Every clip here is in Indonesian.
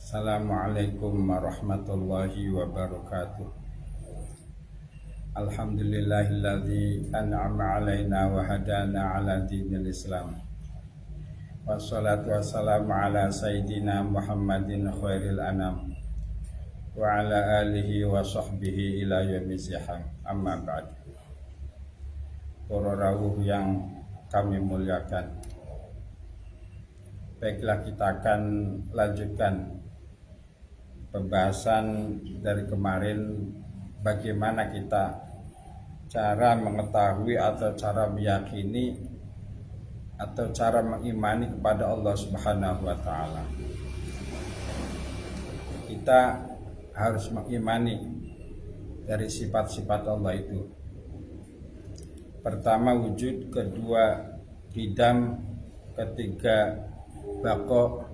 Assalamualaikum warahmatullahi wabarakatuh. Alhamdulillahilladzi an'ama alaina wa hadana ala dinil Islam. Wassalatu wassalamu ala sayyidina Muhammadin khairil anam wa ala alihi wa sahbihi ila yaumil ziham. Amma ba'd. Para rawuh yang kami muliakan, baiklah kita akan lanjutkan pembahasan dari kemarin, bagaimana kita cara mengetahui atau cara meyakini atau cara mengimani kepada Allah Subhanahu wa taala. Kita harus mengimani dari sifat-sifat Allah itu. Pertama wujud, kedua qidam, ketiga baqo,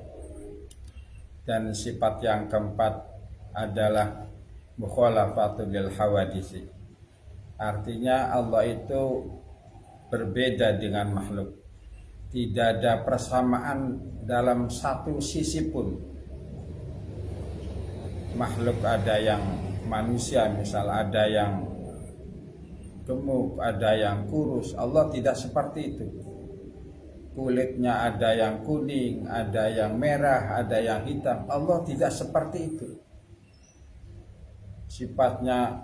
dan sifat yang keempat adalah mukhalafatul lil hawadisi. Artinya Allah itu berbeda dengan makhluk. Tidak ada persamaan dalam satu sisi pun. Makhluk ada yang manusia, misal ada yang gemuk, ada yang kurus. Allah tidak seperti itu. Kulitnya ada yang kuning, ada yang merah, ada yang hitam. Allah tidak seperti itu. Sifatnya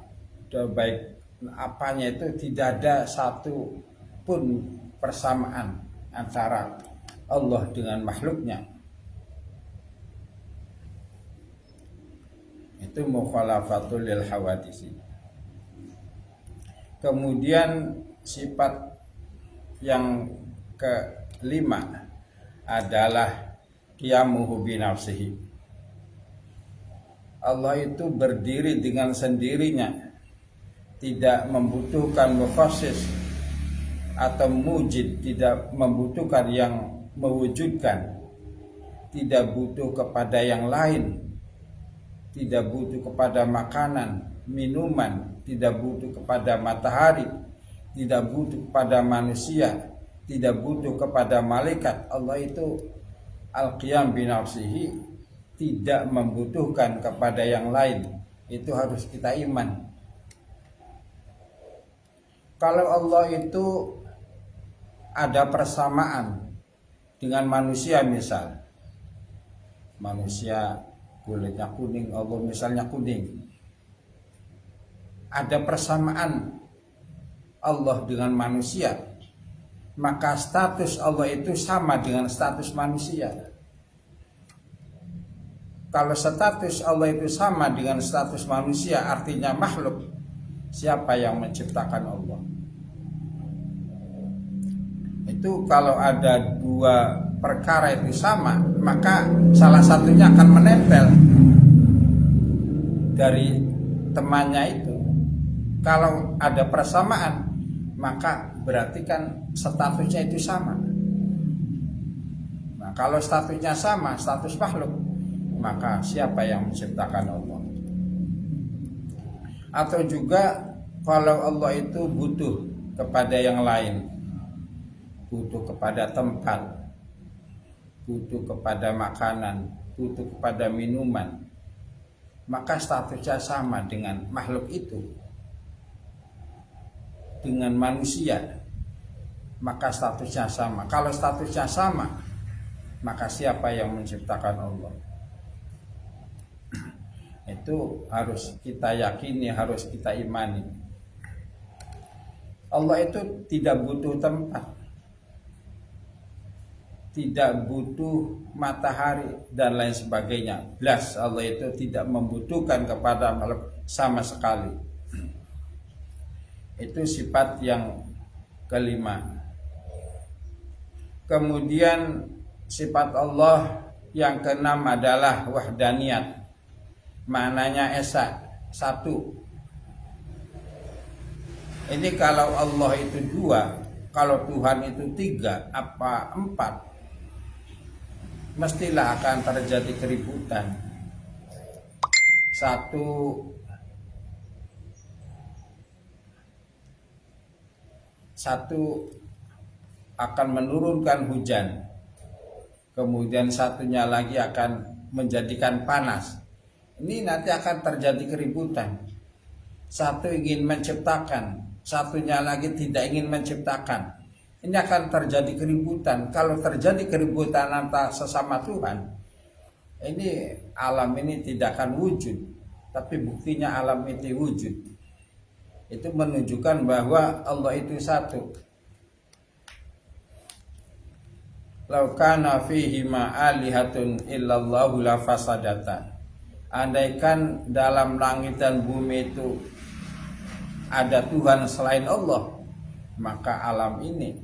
baik apanya itu tidak ada satu pun persamaan antara Allah dengan makhluknya. Itu mukhalafatul lil hawadisi. Kemudian sifat yang kelima adalah qiyamuhu bi nafsihi. Allah itu berdiri dengan sendirinya, tidak membutuhkan mukhasis atau mujid, tidak membutuhkan yang mewujudkan, tidak butuh kepada yang lain, tidak butuh kepada makanan, minuman, tidak butuh kepada matahari, tidak butuh kepada manusia, tidak butuh kepada malaikat. Allah itu al-qiyam bi nafsihi, tidak membutuhkan kepada yang lain. Itu harus kita iman. Kalau Allah itu ada persamaan dengan manusia, misal manusia kulitnya kuning, Allah misalnya kuning, ada persamaan Allah dengan manusia, maka status Allah itu sama dengan status manusia. Kalau status Allah itu sama dengan status manusia, artinya makhluk, siapa yang menciptakan Allah? Itu kalau ada dua perkara itu sama, maka salah satunya akan menempel dari temannya itu. Kalau ada persamaan, maka berarti kan statusnya itu sama. Nah, kalau statusnya sama, status makhluk, maka siapa yang menciptakan Allah? Atau juga kalau Allah itu butuh kepada yang lain, butuh kepada tempat, butuh kepada makanan, butuh kepada minuman, maka statusnya sama dengan makhluk itu. Dengan manusia, maka statusnya sama. Kalau statusnya sama, maka siapa yang menciptakan Allah? Itu harus kita yakini, harus kita imani. Allah itu tidak butuh tempat, tidak butuh matahari dan lain sebagainya. Jelas Allah itu tidak membutuhkan kepada makhluk sama sekali. Itu sifat yang kelima. Kemudian sifat Allah yang keenam adalah wahdaniyat. Maknanya esa, satu. Ini kalau Allah itu dua, kalau Tuhan itu tiga, apa empat, mestilah akan terjadi keributan. Satu akan menurunkan hujan, kemudian satunya lagi akan menjadikan panas. Ini nanti akan terjadi keributan. Satu ingin menciptakan, satunya lagi tidak ingin menciptakan. Ini akan terjadi keributan. Kalau terjadi keributan antara sesama Tuhan, ini alam ini tidak akan wujud. Tapi buktinya alam itu wujud. Itu menunjukkan bahwa Allah itu satu. Lau kana fihi ma alihatun illallahu la fasadata. Andaikan dalam langit dan bumi itu ada Tuhan selain Allah, maka alam ini,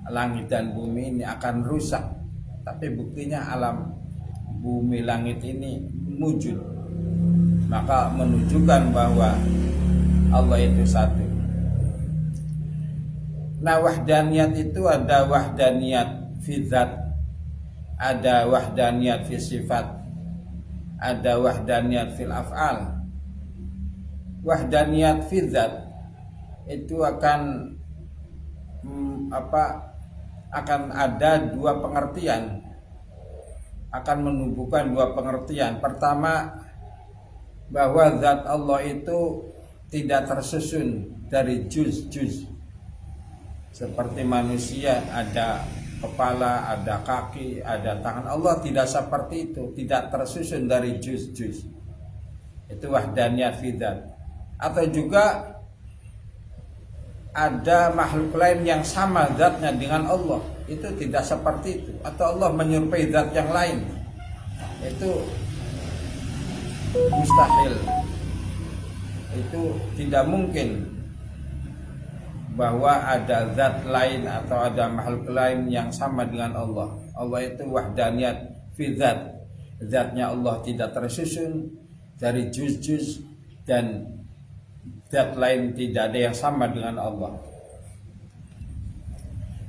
langit dan bumi ini akan rusak. Tapi buktinya alam bumi langit ini wujud, maka menunjukkan bahwa Allah itu satu. Nah, wahdaniyat itu ada wahdaniyat fi dzat, ada wahdaniyat fi sifat, ada wahdaniyat fil af'al. Wahdaniyat fi dzat itu akan akan ada dua pengertian, akan menumbuhkan dua pengertian. Pertama, bahwa zat Allah itu tidak tersusun dari juz-juz. Seperti manusia ada kepala, ada kaki, ada tangan. Allah tidak seperti itu, tidak tersusun dari juz-juz. Itu wahdaniyat fi dzat. Atau juga ada makhluk lain yang sama zatnya dengan Allah, itu tidak seperti itu. Atau Allah menyerupai zat yang lain, itu mustahil. Itu tidak mungkin bahwa ada zat lain atau ada makhluk lain yang sama dengan Allah. Allah itu wahdaniyat fi dzat. Zatnya Allah tidak tersusun dari juz-juz, dan zat lain tidak ada yang sama dengan Allah.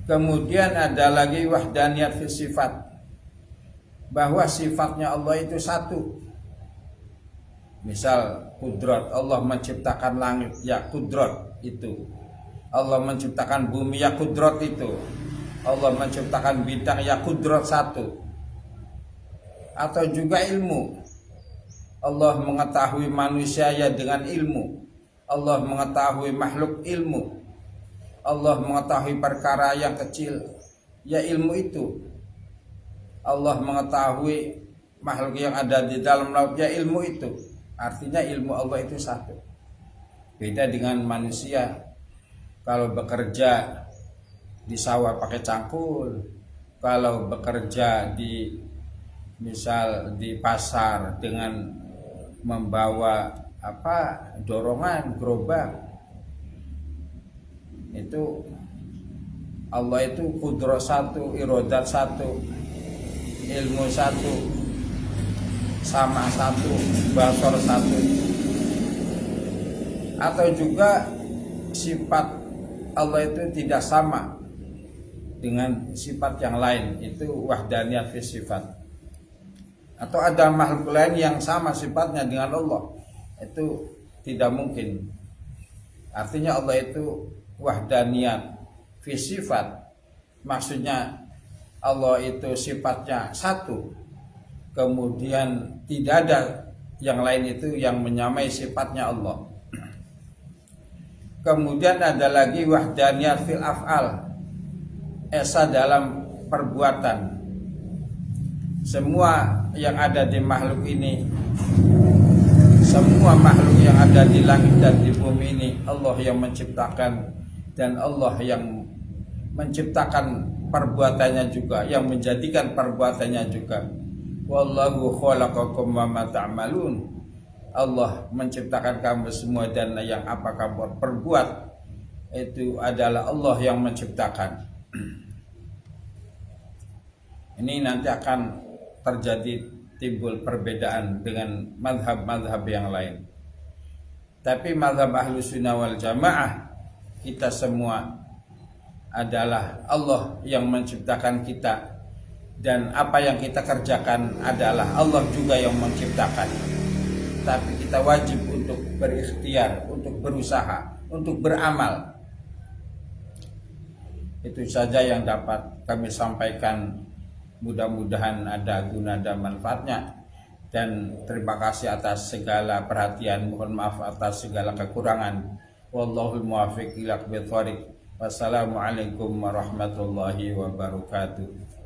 Kemudian ada lagi wahdaniyat fi sifat, bahwa sifatnya Allah itu satu. Misal kudrat, Allah menciptakan langit, ya kudrat itu. Allah menciptakan bumi, ya kudrat itu. Allah menciptakan bintang, ya kudrat satu. Atau juga ilmu, Allah mengetahui manusia ya dengan ilmu. Allah mengetahui makhluk ilmu. Allah mengetahui perkara yang kecil, ya ilmu itu. Allah mengetahui makhluk yang ada di dalam laut, ya ilmu itu. Artinya ilmu Allah itu satu. Beda dengan manusia. Kalau bekerja di sawah pakai cangkul, kalau bekerja di misal di pasar dengan membawa dorongan gerobak, itu Allah itu kudrat satu, irodat satu, ilmu satu, sama satu, basor satu. Atau juga sifat Allah itu tidak sama dengan sifat yang lain, itu wahdaniyat fi sifat. Atau ada makhluk lain yang sama sifatnya dengan Allah, itu tidak mungkin. Artinya Allah itu wahdaniyat fi sifat, maksudnya Allah itu sifatnya satu, kemudian tidak ada yang lain itu yang menyamai sifatnya Allah. Kemudian ada lagi wahdaniyat fil af'al, esa dalam perbuatan. Semua yang ada di makhluk ini, semua makhluk yang ada di langit dan di bumi ini, Allah yang menciptakan, dan Allah yang menciptakan perbuatannya juga, yang menjadikan perbuatannya juga. Wallahu khalaqakum wa ma ta'malun. Allah menciptakan kamu semua, dan yang apa kamu perbuat itu adalah Allah yang menciptakan. Ini nanti akan terjadi timbul perbedaan dengan mazhab-mazhab yang lain. Tapi mazhab Ahlus Sunnah wal Jamaah, kita semua adalah Allah yang menciptakan kita, dan apa yang kita kerjakan adalah Allah juga yang menciptakan. Tapi kita wajib untuk berikhtiar, untuk berusaha, untuk beramal. Itu saja yang dapat kami sampaikan. Mudah-mudahan ada guna dan manfaatnya. dan terima kasih atas segala perhatian. Mohon maaf atas segala kekurangan. Wallahul muwaffiq ila aqwamit thoriq. Wassalamualaikum warahmatullahi wabarakatuh.